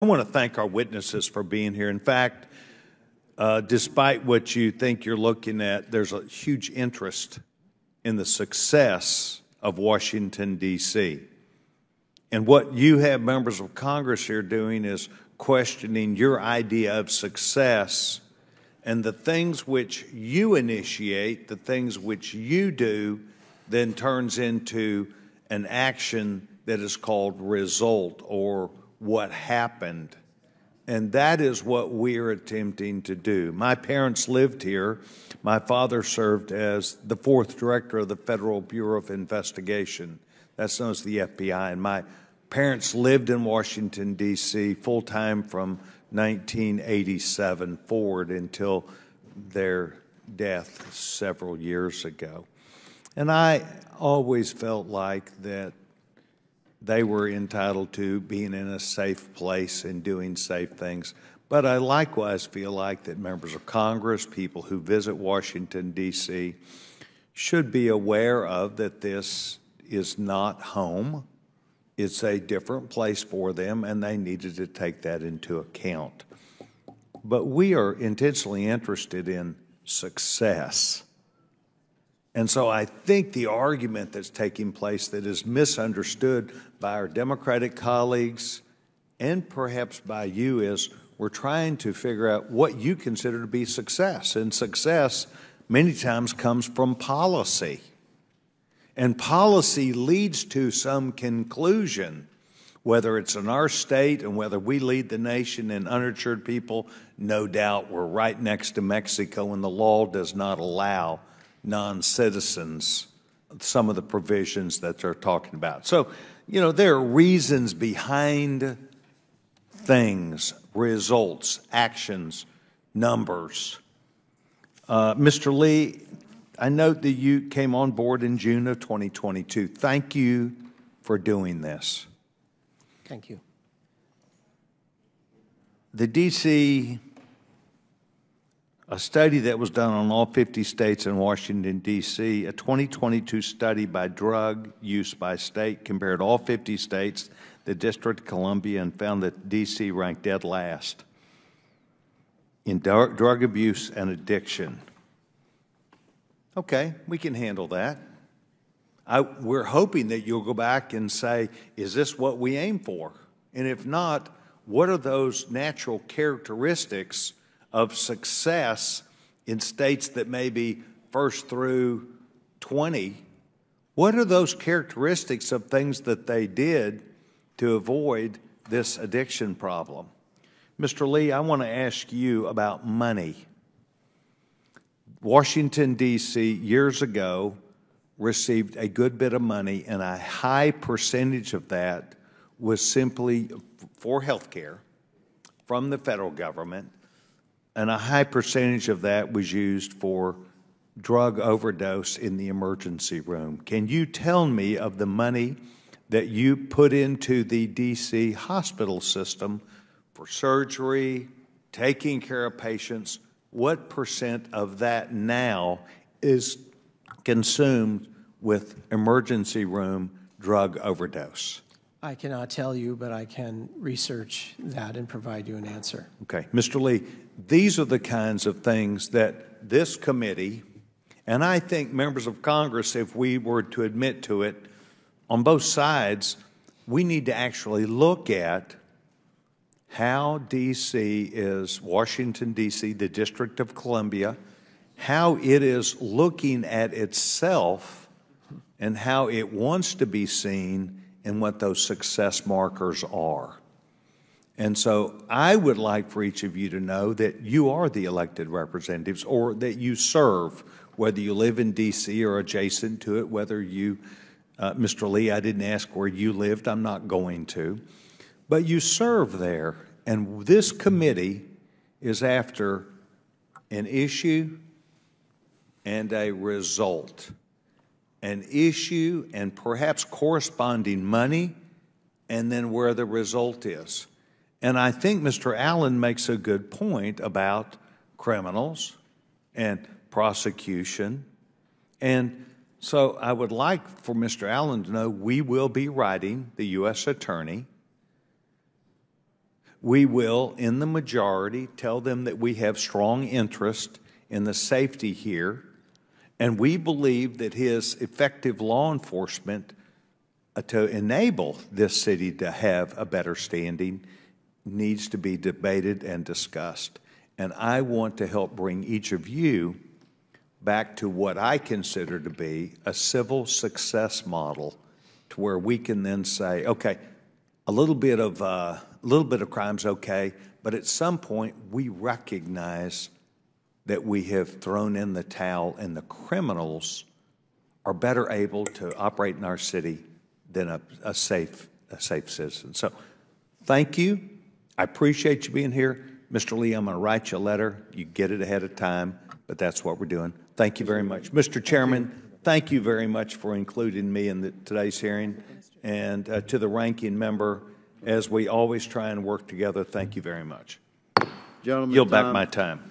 I want to thank our witnesses for being here. In fact, despite what you think you're looking at, there's a huge interest in the success of Washington, D.C. And what you have members of Congress here doing is questioning your idea of success and the things which you initiate, the things which you do, then turns into an action that is called result or what happened. And that is what we're attempting to do. My parents lived here. My father served as the 4th director of the Federal Bureau of Investigation. That's known as the FBI. And my parents lived in Washington, D.C. full-time from 1987 forward until their death several years ago. And I always felt like that they were entitled to being in a safe place and doing safe things. But I likewise feel like that members of Congress, people who visit Washington, D.C., should be aware of that this is not home. It's a different place for them, and they needed to take that into account. But we are intentionally interested in success. And so I think the argument that's taking place that is misunderstood by our Democratic colleagues and perhaps by you is we're trying to figure out what you consider to be success. And success many times comes from policy. And policy leads to some conclusion, whether it's in our state and whether we lead the nation in uninsured people. No doubt we're right next to Mexico, and the law does not allow non-citizens some of the provisions that they're talking about. So, you know, there are reasons behind things, results, actions, numbers. Mr. Lee, I note that you came on board in June of 2022. Thank you for doing this. Thank you. The D.C. A study that was done on all 50 states and Washington, D.C., a 2022 study by drug use by state compared all 50 states, the District of Columbia, and found that D.C. ranked dead last in drug abuse and addiction. Okay, we can handle that. We're hoping that you'll go back and say, is this what we aim for? And if not, what are those natural characteristics of success in states that may be first through 20? What are those characteristics of things that they did to avoid this addiction problem? Mr. Lee, I want to ask you about money. Washington, D.C., years ago, received a good bit of money, and a high percentage of that was simply for health care from the federal government, and a high percentage of that was used for drug overdose in the emergency room. Can you tell me of the money that you put into the D.C. hospital system for surgery, taking care of patients? What percent of that now is consumed with emergency room drug overdose? I cannot tell you, but I can research that and provide you an answer. Okay. Mr. Lee, these are the kinds of things that this committee, and I think members of Congress, if we were to admit to it, on both sides, we need to actually look at how D.C. is, Washington, D.C., the District of Columbia, how it is looking at itself and how it wants to be seen and what those success markers are. And so I would like for each of you to know that you are the elected representatives, or that you serve, whether you live in D.C. or adjacent to it, whether you, Mr. Lee, I didn't ask where you lived, I'm not going to, but you serve there. And this committee is after an issue and a result. An issue and perhaps corresponding money, and then where the result is. And I think Mr. Allen makes a good point about criminals and prosecution. And so I would like for Mr. Allen to know we will be writing the U.S. Attorney. We will, in the majority, tell them that we have strong interest in the safety here, and we believe that his effective law enforcement to enable this city to have a better standing needs to be debated and discussed. And I want to help bring each of you back to what I consider to be a civil success model, to where we can then say, okay, a little bit of crime's okay, but at some point we recognize that we have thrown in the towel, and the criminals are better able to operate in our city than a safe citizen. So, thank you. I appreciate you being here. Mr. Lee, I'm going to write you a letter. You get it ahead of time, but that's what we're doing. Thank you very much. Mr. Chairman, thank you very much for including me in today's hearing. And to the ranking member, as we always try and work together, thank you very much. Gentlemen, Yield back my time.